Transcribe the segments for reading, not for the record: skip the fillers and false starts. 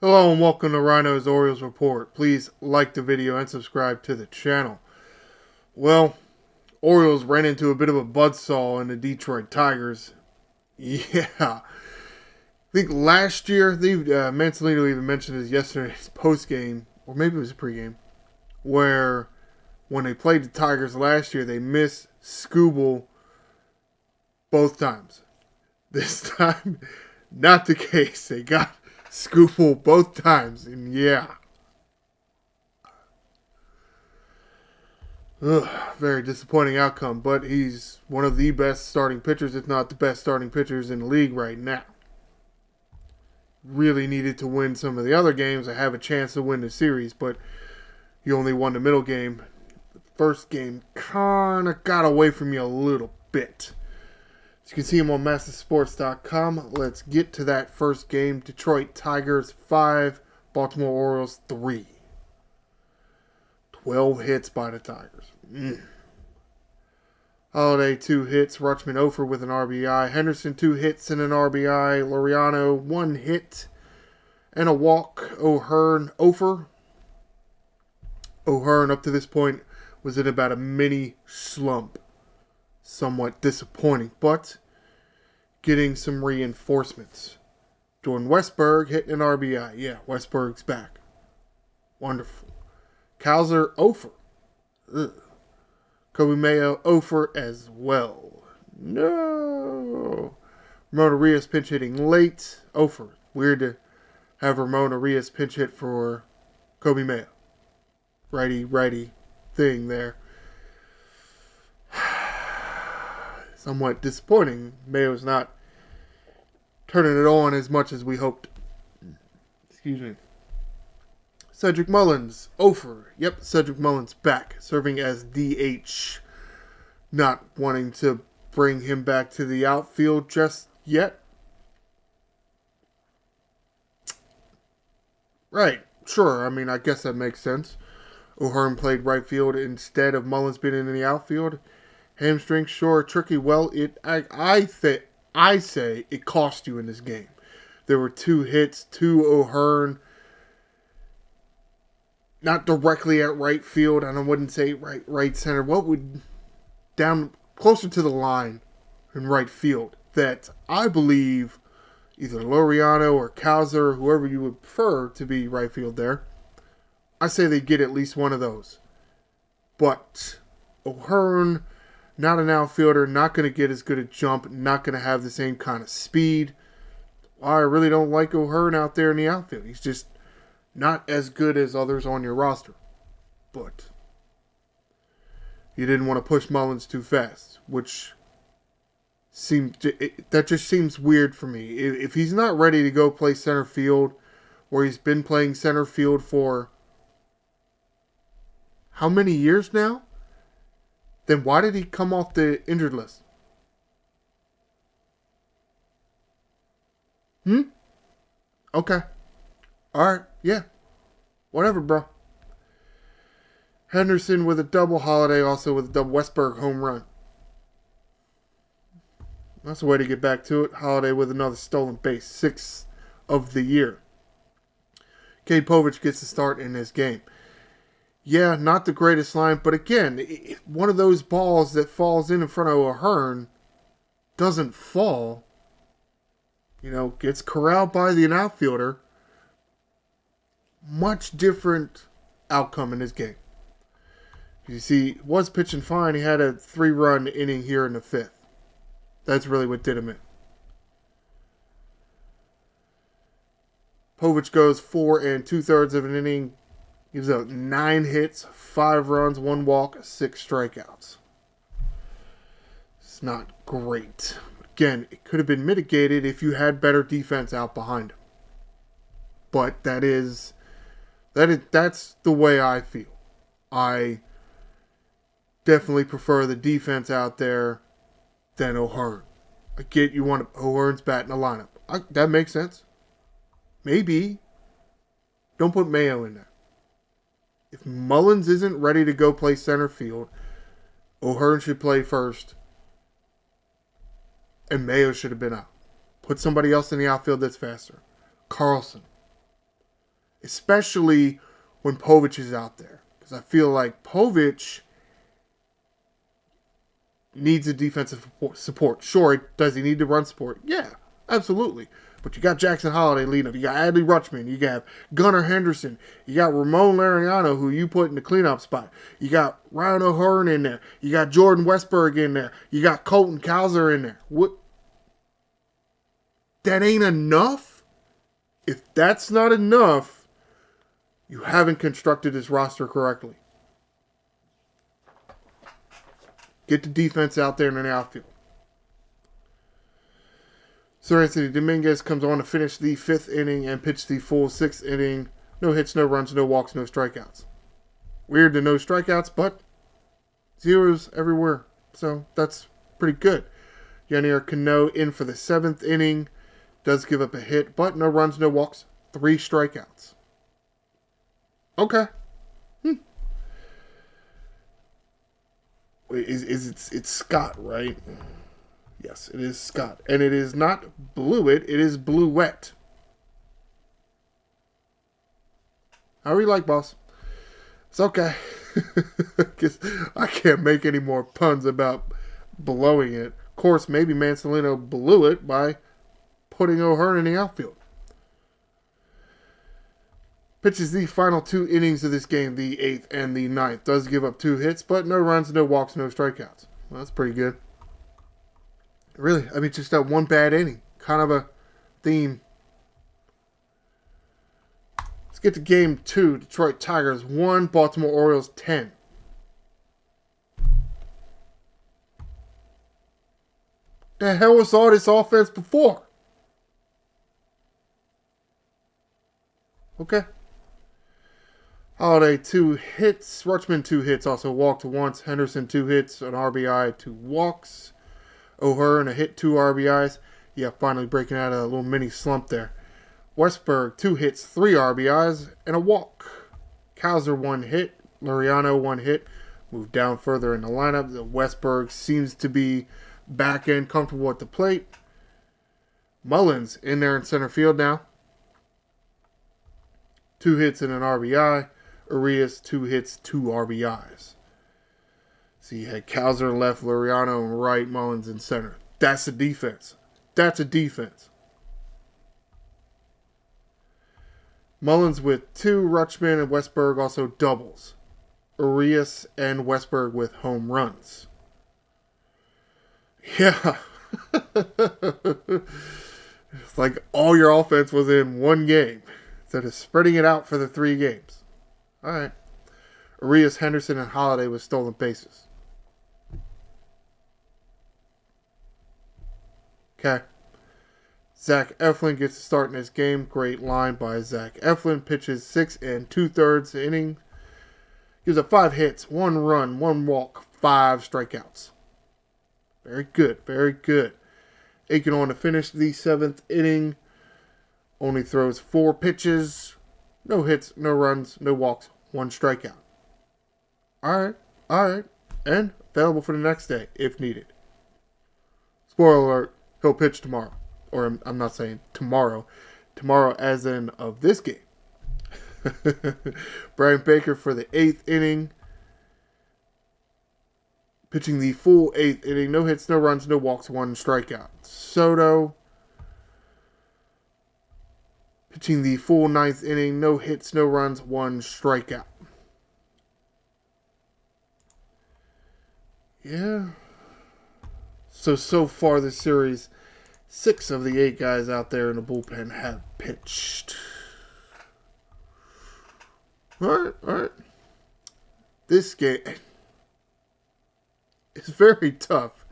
Hello and welcome to Ryno's Orioles Report. Please like the video and subscribe to the channel. Well, Orioles ran into a bit of a buzzsaw in the Detroit Tigers. Yeah. I think last year, Manzolino even mentioned this yesterday's post-game, or maybe it was a pre-game, where when they played the Tigers last year, they missed Scooble both times. This time, not the case. They got Scooble both times, and yeah. Ugh, very disappointing outcome, but he's one of the best starting pitchers, if not the best starting pitchers in the league right now. Really needed to win some of the other games to have a chance to win the series, but he only won the middle game. The first game kind of got away from you a little bit. As you can see him on MasterSports.com. Let's get to that first game. Detroit Tigers 5, Baltimore Orioles 3. 12 hits by the Tigers. Holiday 2 hits. Rutschman Ofer with an RBI. Henderson 2 hits and an RBI. Laureano 1 hit and a walk. O'Hearn Ofer. O'Hearn up to this point was in about a mini slump. Somewhat disappointing, but getting some reinforcements. Jordan Westberg hitting an RBI. Yeah, Westberg's back. Wonderful. Kowser Ofer. Kobe Mayo Ofer as well. No. Ramon Arias pinch hitting late. Ofer. Weird to have Ramon Arias pinch hit for Kobe Mayo. Righty thing there. Somewhat disappointing. Mayo's not turning it on as much as we hoped. Excuse me. Cedric Mullins, Ofer. Yep, Cedric Mullins back, serving as DH. Not wanting to bring him back to the outfield just yet. Right, sure. I mean, I guess that makes sense. O'Hearn played right field instead of Mullins being in the outfield. Hamstring, sure, tricky. Well, I say it cost you in this game. There were 2 hits, 2 O'Hearn. Not directly at right field, and I wouldn't say right center. What would down closer to the line in right field that I believe either Laureano or Kowser, whoever you would prefer to be right field there, I say they get at least one of those. But O'Hearn, not an outfielder, not going to get as good a jump, not going to have the same kind of speed. I really don't like O'Hearn out there in the outfield. He's just not as good as others on your roster. But you didn't want to push Mullins too fast, which that just seems weird for me. If he's not ready to go play center field, or he's been playing center field for how many years now, then why did he come off the injured list? Okay. Alright, yeah. Whatever, bro. Henderson with a double, Holiday also with a double, Westberg home run. That's the way to get back to it. Holiday with another stolen base, 6th of the year. Cade Povich gets the start in this game. Yeah, not the greatest line, but again, one of those balls that falls in front of O'Hearn doesn't fall. Gets corralled by the outfielder. Much different outcome in this game. You see, was pitching fine. He had a 3-run inning here in the 5th. That's really what did him in. Povich goes 4 2/3 of an inning. Gives out 9 hits, 5 runs, 1 walk, 6 strikeouts. It's not great. Again, it could have been mitigated if you had better defense out behind him. But that's the way I feel. I definitely prefer the defense out there than O'Hearn. I get you want O'Hearn's bat in the lineup. That makes sense. Maybe. Don't put Mayo in there. If Mullins isn't ready to go play center field, O'Hearn should play first, and Mayo should have been out. Put somebody else in the outfield that's faster. Carlson. especially when Povich is out there. Because I feel like Povich needs a defensive support. Sure, does he need to run support? Yeah, absolutely. But you got Jackson Holiday leading up. You got Adley Rutschman. You got Gunnar Henderson. You got Ramon Laureano, who you put in the cleanup spot. You got Ryno Hearn in there. You got Jordan Westberg in there. You got Colton Cowser in there. What? That ain't enough? If that's not enough, you haven't constructed this roster correctly. Get the defense out there in the outfield. Sir Anthony Dominguez comes on to finish the 5th inning and pitch the full 6th inning. No hits, no runs, no walks, no strikeouts. Weird to no strikeouts, but zeros everywhere. So that's pretty good. Yanier Cano in for the 7th inning. Does give up a hit, but no runs, no walks, 3 strikeouts. Okay. It's Scott, right? Yes, it is Scott. And it is not Blewett, it is Bluette. However you like, boss. It's okay. Because I can't make any more puns about blowing it. Of course, maybe Mancelino blew it by putting O'Hearn in the outfield. Pitches the final 2 innings of this game, the 8th and the 9th. Does give up 2 hits, but no runs, no walks, no strikeouts. Well, that's pretty good. Really, I mean, just that one bad inning. Kind of a theme. Let's get to game 2. Detroit Tigers 1, Baltimore Orioles 10. The hell was all this offense before? Okay. Holiday 2 hits. Rutschman 2 hits. Also walked once. Henderson 2 hits. An RBI, 2 walks. O'Hearn a hit, 2 RBIs. Yeah, finally breaking out of a little mini slump there. Westberg 2 hits, 3 RBIs, and a walk. Cowser 1 hit. Laureano 1 hit. Moved down further in the lineup. Westberg seems to be back in, comfortable at the plate. Mullins in there in center field now. 2 hits and an RBI. Arias 2 hits, 2 RBIs. So you had Cowser left, Laureano and right, Mullins in center. That's a defense. That's a defense. Mullins with 2, Rutschman and Westberg also doubles. Arias and Westberg with home runs. Yeah. It's like all your offense was in one game instead of spreading it out for the 3 games. All right. Arias, Henderson, and Holiday with stolen bases. Okay. Zach Eflin gets to start in this game. Great line by Zach Eflin. Pitches 6 2/3 innings. Gives up 5 hits, 1 run, 1 walk, 5 strikeouts. Very good. Very good. Aiken on to finish the 7th inning. Only throws 4 pitches. No hits, no runs, no walks, 1 strikeout. All right. And available for the next day if needed. Spoiler alert, he'll pitch tomorrow. Or I'm not saying tomorrow. Tomorrow as in of this game. Brian Baker for the 8th inning. Pitching the full 8th inning. No hits, no runs, no walks, 1 strikeout. Soto. Pitching the full 9th inning. No hits, no runs, 1 strikeout. Yeah. So far this series, 6 of the 8 guys out there in the bullpen have pitched. All right. This game is very tough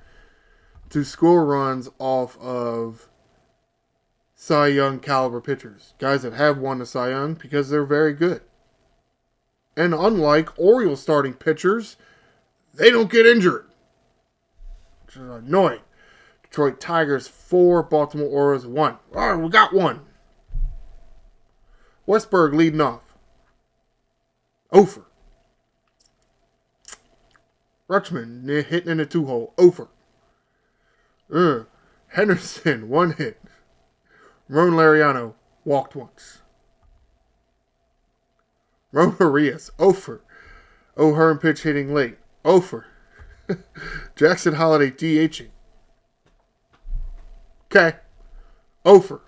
to score runs off of Cy Young caliber pitchers. Guys that have won the Cy Young because they're very good. And unlike Orioles starting pitchers, they don't get injured. Which is annoying. Detroit Tigers 4, Baltimore Orioles 1. All right, we got 1. Westberg leading off. Over. Rutschman hitting in the 2-hole. Over. Henderson 1 hit. Ramon Laureano walked once. Ramon Urias, 0 for. O'Hearn pitch hitting late, 0 for. Jackson Holiday DHing. Okay. 0 for.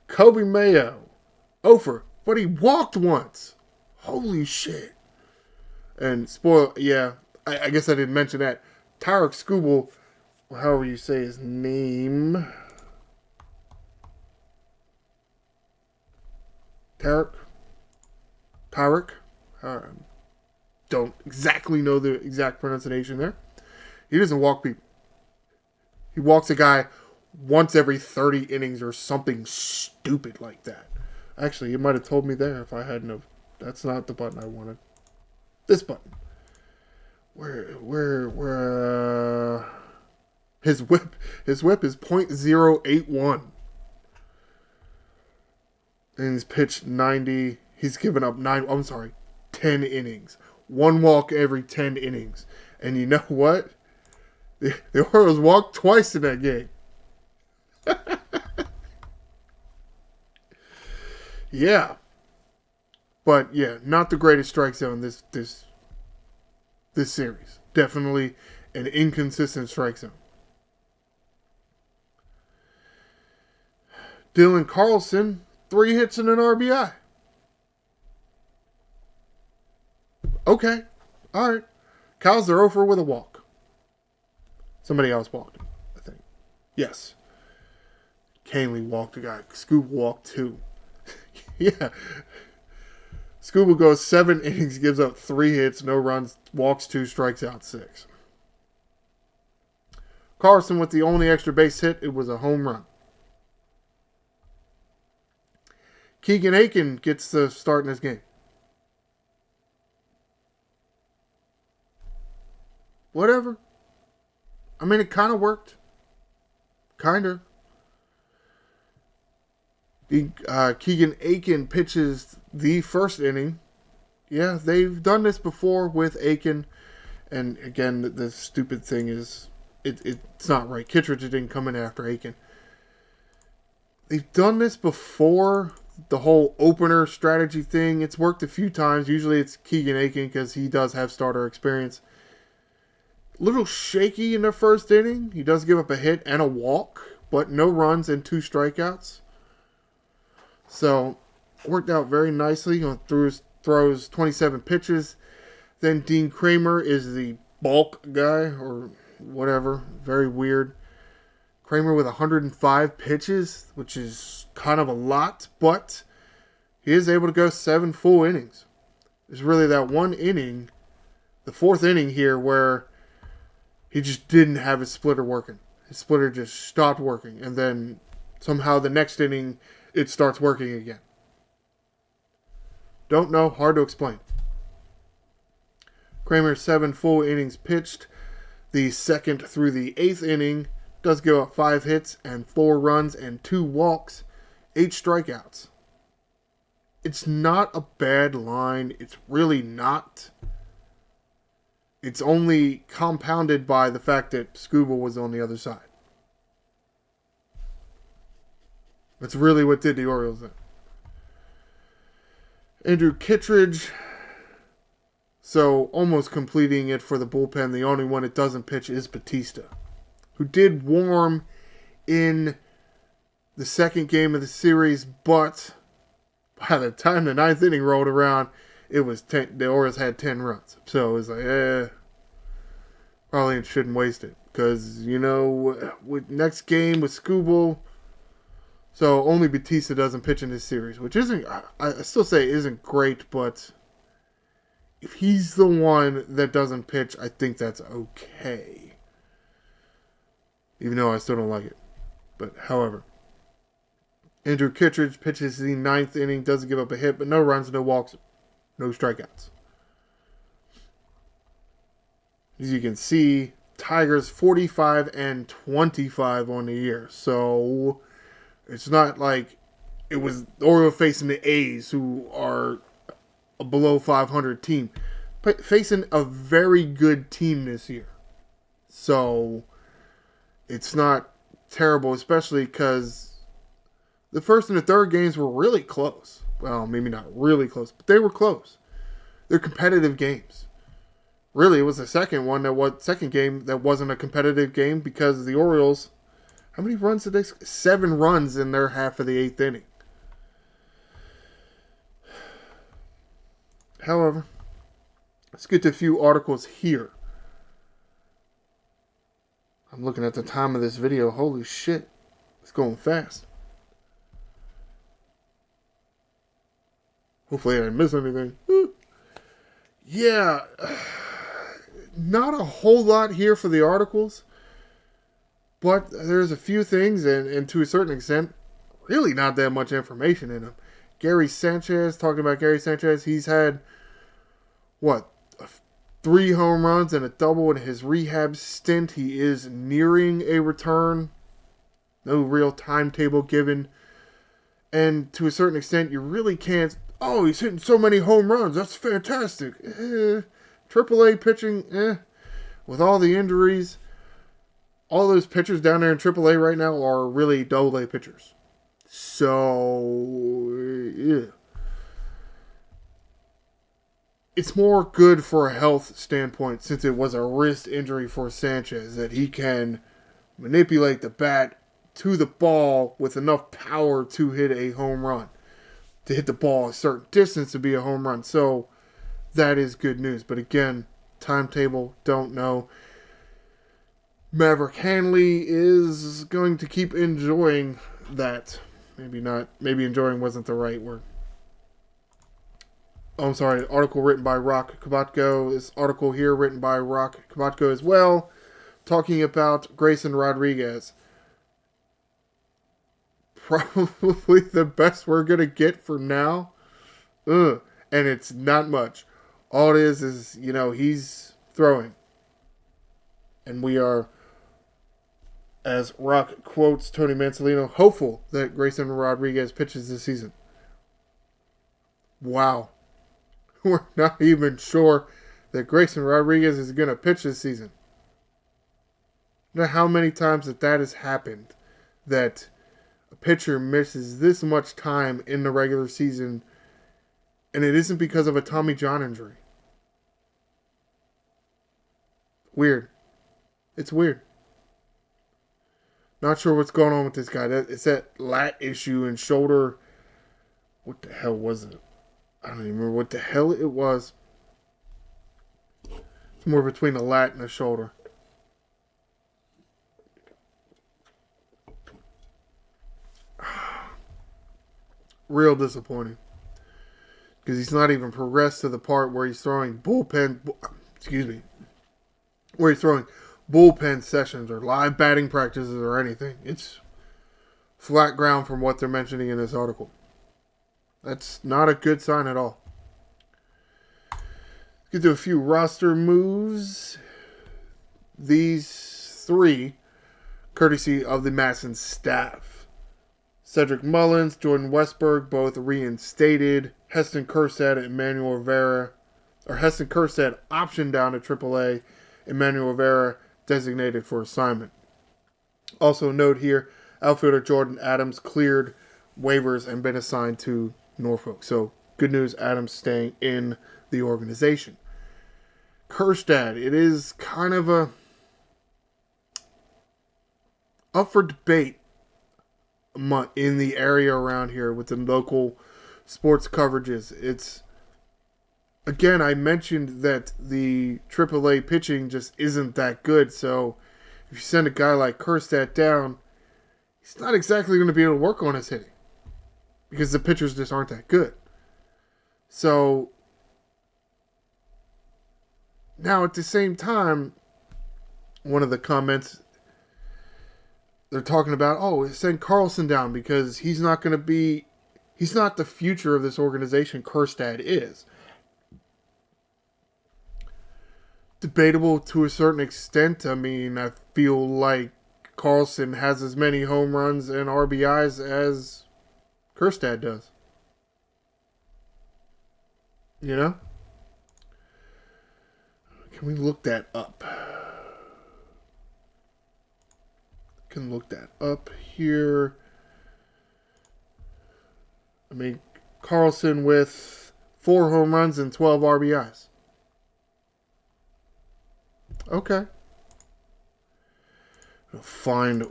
Kobe Mayo, 0 for. But he walked once. Holy shit. And I guess I didn't mention that. Tarek Skubal, however you say his name. Tarek? Don't exactly know the exact pronunciation there. He doesn't walk people. He walks a guy once every 30 innings or something stupid like that. Actually, you might have told me there if I hadn't have. That's not the button I wanted. This button. Where his whip is .081. And he's pitched 90. He's given up 10 innings. 1 walk every 10 innings. And you know what? The Orioles walked twice in that game. Yeah. But yeah, not the greatest strike zone this series. Definitely an inconsistent strike zone. Dylan Carlson, 3 hits and an RBI. Okay. All right. Kyle's there over with a walk. Somebody else walked him, I think. Yes. Canely walked a guy. Scuba walked 2. Yeah. Scuba goes 7 innings, gives up 3 hits, no runs, walks 2, strikes out 6. Carlson with the only extra base hit, it was a home run. Keegan Aiken gets the start in this game. Whatever. I mean, it kind of worked. Kind of. Keegan Aiken pitches the first inning. Yeah, they've done this before with Aiken. And again, the stupid thing is, it's not right. Kittredge didn't come in after Aiken. They've done this before, the whole opener strategy thing. It's worked a few times. Usually it's Keegan Aiken because he does have starter experience. A little shaky in the first inning. He does give up a hit and a walk, but no runs and 2 strikeouts. So, worked out very nicely. Throws 27 pitches. Then Dean Kramer is the bulk guy, or whatever. Very weird. Kramer with 105 pitches, which is kind of a lot, but he is able to go 7 full innings. There's really that one inning, the 4th inning here, where he just didn't have his splitter working. His splitter just stopped working, and then somehow the next inning, it starts working again. Don't know, hard to explain. Kramer 7 full innings pitched. The 2nd through the 8th inning does give up 5 hits and 4 runs and 2 walks, 8 strikeouts. It's not a bad line. It's really not. It's only compounded by the fact that Scuba was on the other side. That's really what did the Orioles in. Andrew Kittredge, so almost completing it for the bullpen. The only one that doesn't pitch is Batista, who did warm in the 2nd game of the series, but by the time the 9th inning rolled around, it was 10. The Orioles had 10 runs. So it was like, probably shouldn't waste it. Because, with next game with Scooble, so only Batista doesn't pitch in this series, which isn't, I still say isn't great, but if he's the one that doesn't pitch, I think that's okay. Even though I still don't like it. But, however, Andrew Kittredge pitches the 9th inning, doesn't give up a hit, but no runs, no walks, no strikeouts. As you can see, Tigers 45 and 25 on the year. So it's not like it was the Orioles facing the A's, who are a below 500 team, but facing a very good team this year. So it's not terrible, especially because The first and the third games were really close. Well, maybe not really close, but they were close. They're competitive games. Really, it was the second game that wasn't a competitive game because the Orioles, how many runs did they? 7 runs in their half of the 8th inning. However, let's get to a few articles here. I'm looking at the time of this video. Holy shit. It's going fast. Hopefully I didn't miss anything. Yeah. Not a whole lot here for the articles. But there's a few things, and to a certain extent, really not that much information in them. Gary Sanchez, talking about Gary Sanchez, he's had, 3 home runs and a double in his rehab stint. He is nearing a return. No real timetable given. And to a certain extent, you really can't, he's hitting so many home runs. That's fantastic. AAA pitching, with all the injuries. All those pitchers down there in AAA right now are really AA pitchers. So, yeah. It's more good for a health standpoint since it was a wrist injury for Sanchez that he can manipulate the bat to the ball with enough power to hit a home run. To hit the ball a certain distance to be a home run. So that is good news. But again, timetable, don't know. Maverick Hanley is going to keep enjoying that. Maybe not. Maybe enjoying wasn't the right word. Oh, I'm sorry. An article written by Rock Kabatko. This article here written by Rock Kabatko as well. Talking about Grayson Rodriguez. Probably the best we're going to get for now. And it's not much. All it is, he's throwing. And we are, as Rock quotes Tony Mansolino, hopeful that Grayson Rodriguez pitches this season. Wow. We're not even sure that Grayson Rodriguez is going to pitch this season. You know how many times that has happened, that a pitcher misses this much time in the regular season, and it isn't because of a Tommy John injury. Weird. It's weird. Not sure what's going on with this guy. It's that lat issue and shoulder. What the hell was it? I don't even remember what the hell it was. It's more between the lat and the shoulder. Real disappointing. Because he's not even progressed to the part where he's throwing where he's throwing bullpen sessions or live batting practices or anything. It's flat ground from what they're mentioning in this article. That's not a good sign at all. Let's get to a few roster moves. These 3, courtesy of the Masson staff. Cedric Mullins, Jordan Westberg, both reinstated. Heston Kjerstad and Emmanuel Rivera. Or Heston Kjerstad optioned down to AAA. Emmanuel Rivera designated for assignment. Also note here, outfielder Jordan Adams cleared waivers and been assigned to Norfolk. So, good news, Adams staying in the organization. Kjerstad, it is kind of up for debate in the area around here with the local sports coverages. It's, again, I mentioned that the AAA pitching just isn't that good. So, if you send a guy like Kjerstad down, he's not exactly going to be able to work on his hitting. Because the pitchers just aren't that good. So, now at the same time, one of the comments, they're talking about, send Carlson down because he's not the future of this organization. Kjerstad is. Debatable to a certain extent. I mean, I feel like Carlson has as many home runs and RBIs as Kjerstad does. You know? Can we look that up? Can look that up here. mean, Carlson with 4 home runs and 12 RBIs. Okay. I'll find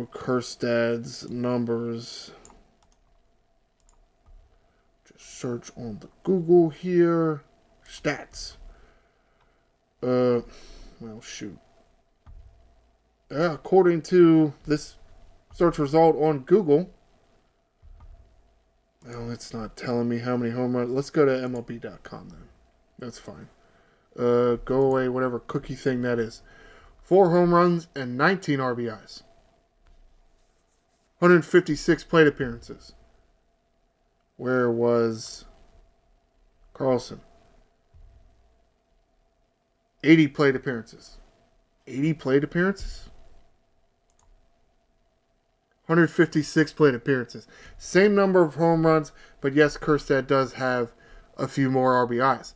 Kjerstad's numbers. Just search on the Google here. Stats. Well, shoot. According to this search result on Google, well, it's not telling me how many home runs. Let's go to MLB.com then. That's fine. Go away, whatever cookie thing that is. 4 home runs and 19 RBIs. 156 plate appearances. Where was Carlson? 80 plate appearances. 80 plate appearances? 156 plate appearances. Same number of home runs, but yes, Kjerstad does have a few more RBIs.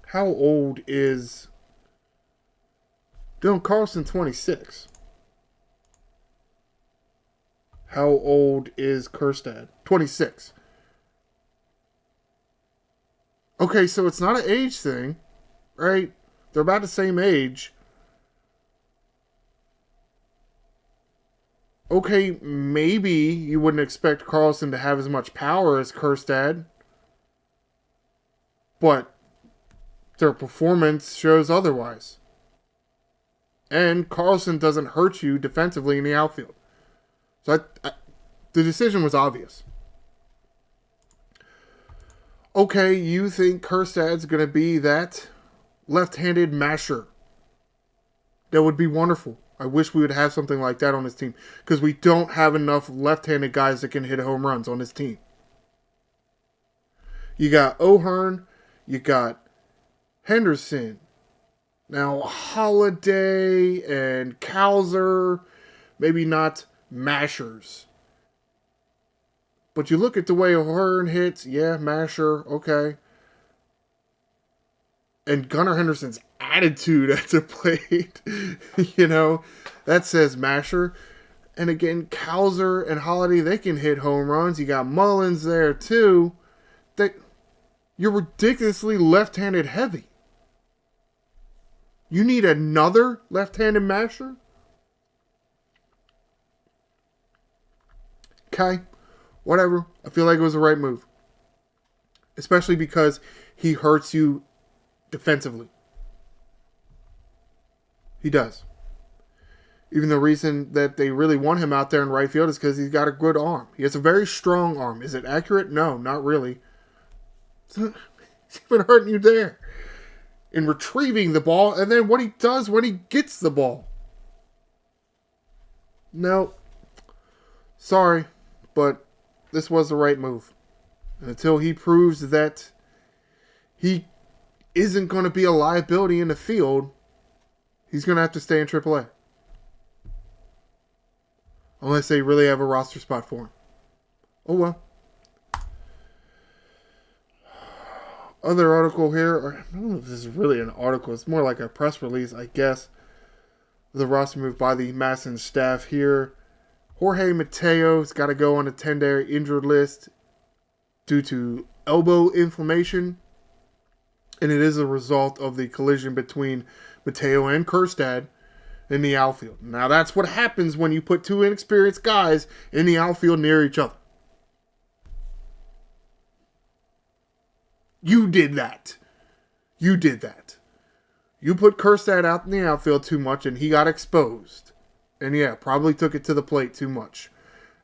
How old is Dylan Carlson? 26. How old is Kjerstad? 26. Okay, so it's not an age thing, right? They're about the same age. Okay, maybe you wouldn't expect Carlson to have as much power as Kjerstad, but their performance shows otherwise. And Carlson doesn't hurt you defensively in the outfield. So the decision was obvious. Okay, you think Kjerstad's going to be that left-handed masher. That would be wonderful. I wish we would have something like that on this team, because we don't have enough left-handed guys that can hit home runs on this team. You got O'Hearn, you got Henderson. Now, Holiday and Cowser, maybe not mashers. But you look at the way O'Hearn hits, yeah, masher, okay. And Gunnar Henderson's attitude at the plate, that says masher. And again, Cowser and Holiday, they can hit home runs. You got Mullins there too. You're ridiculously left-handed heavy. You need another left-handed masher? Okay, whatever. I feel like it was the right move. Especially because he hurts you defensively. He does. Even the reason that they really want him out there in right field is because he's got a good arm. He has a very strong arm. Is it accurate? No, not really. So, he's even hurting you there. In retrieving the ball, and then what he does when he gets the ball. No. Sorry, but this was the right move. And until he proves that he isn't going to be a liability in the field, he's going to have to stay in AAA. Unless they really have a roster spot for him. Oh well. Other article here, I don't know if this is really an article, it's more like a press release, I guess. The roster move by the Masson staff here. Jorge Mateo's got to go on a 10-day injured list due to elbow inflammation. And it is a result of the collision between Mateo and Kjerstad in the outfield. Now that's what happens when you put 2 inexperienced guys in the outfield near each other. You did that. You did that. You put Kjerstad out in the outfield too much and he got exposed. And yeah, probably took it to the plate too much.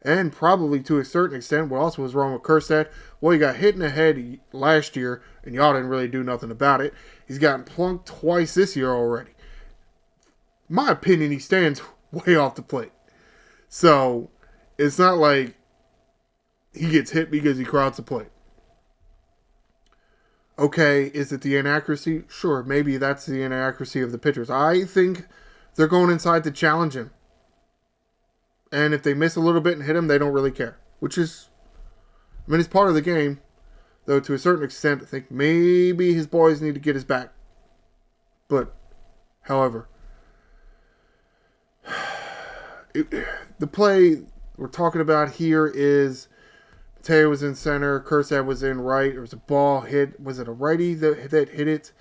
And probably to a certain extent, what else was wrong with Kjerstad? Well, he got hit in the head last year and y'all didn't really do nothing about it. He's gotten plunked twice this year already. In my opinion, he stands way off the plate. So, it's not like he gets hit because he crowds the plate. Okay, is it the inaccuracy? Sure, maybe that's the inaccuracy of the pitchers. I think they're going inside to challenge him. And if they miss a little bit and hit him, they don't really care. Which is, it's part of the game. Though to a certain extent, I think maybe his boys need to get his back. But, however, The play we're talking about here is Mateo was in center, Kjerstad was in right. There was a ball hit. Was it a righty that hit it?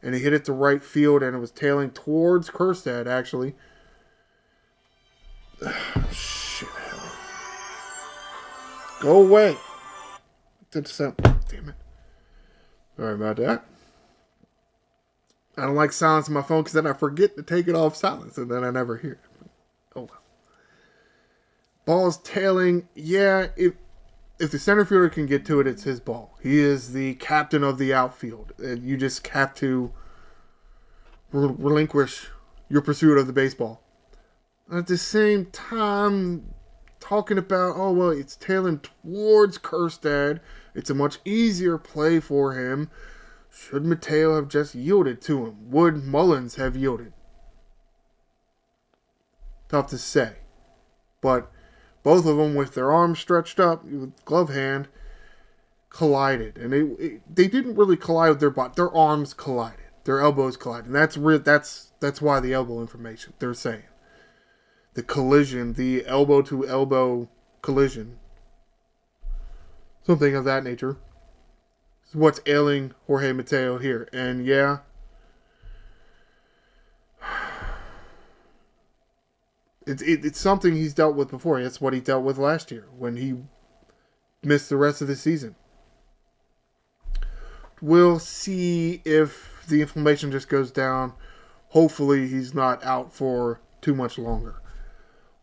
And he hit it to right field, and it was tailing towards Kjerstad, actually. Shit. Go away. Damn it. Sorry about that. I don't like silence on my phone because then I forget to take it off silence, and then I never hear it. Oh well. Ball's tailing. Yeah, if the center fielder can get to it, it's his ball. He is the captain of the outfield. You just have to relinquish your pursuit of the baseball. At the same time, talking about, oh, well, it's tailing towards Kjerstad. It's a much easier play for him. Should Mateo have just yielded to him? Would Mullins have yielded? Tough to say. But both of them, with their arms stretched up, with glove hand, collided. And they didn't really collide with their body. Their arms collided. Their elbows collided. And that's why the elbow information, they're saying. The collision, the elbow-to-elbow collision, something of that nature, is what's ailing Jorge Mateo here. And yeah, it's something he's dealt with before. That's what he dealt with last year when he missed the rest of the season. We'll see if the inflammation just goes down. Hopefully he's not out for too much longer.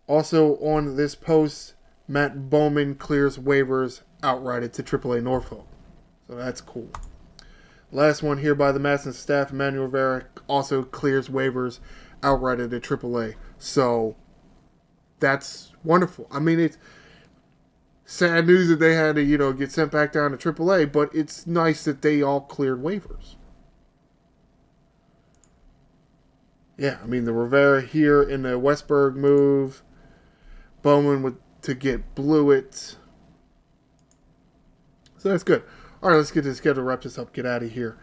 Also on this post, Matt Bowman clears waivers outrighted to AAA Norfolk. So that's cool. Last one here by the Madison staff, Emmanuel Rivera also clears waivers outrighted to AAA. So that's wonderful. I mean, it's sad news that they had to, get sent back down to AAA, but it's nice that they all cleared waivers. Yeah, I mean, the Rivera here in the Westberg move. Bowman to get Blewett. So that's good. All right, let's get to the schedule. Wrap this up. Get out of here.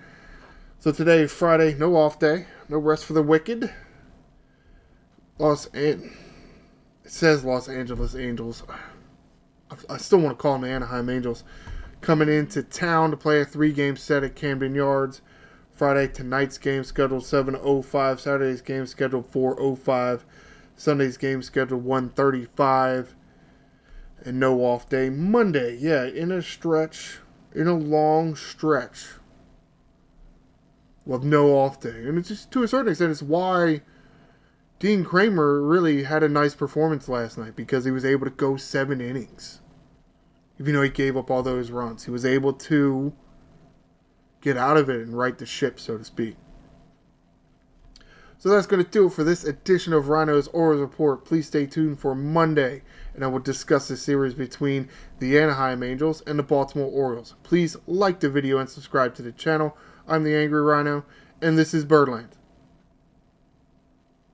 So today, Friday, no off day. No rest for the wicked. It says Los Angeles Angels. I still want to call them the Anaheim Angels. Coming into town to play a 3-game set at Camden Yards. Friday, tonight's game scheduled 7:05. Saturday's game scheduled 4:05. Sunday's game scheduled 1:35. And no off day. Monday, yeah, in a long stretch with no off day. And it's just, to a certain extent, it's why Dean Kramer really had a nice performance last night, because he was able to go 7 innings. Even though he gave up all those runs, he was able to get out of it and right the ship, so to speak. So that's going to do it for this edition of Ryno's Orioles Report. Please stay tuned for Monday, and I will discuss the series between the Anaheim Angels and the Baltimore Orioles. Please like the video and subscribe to the channel. I'm the Angry Ryno, and this is Birdland.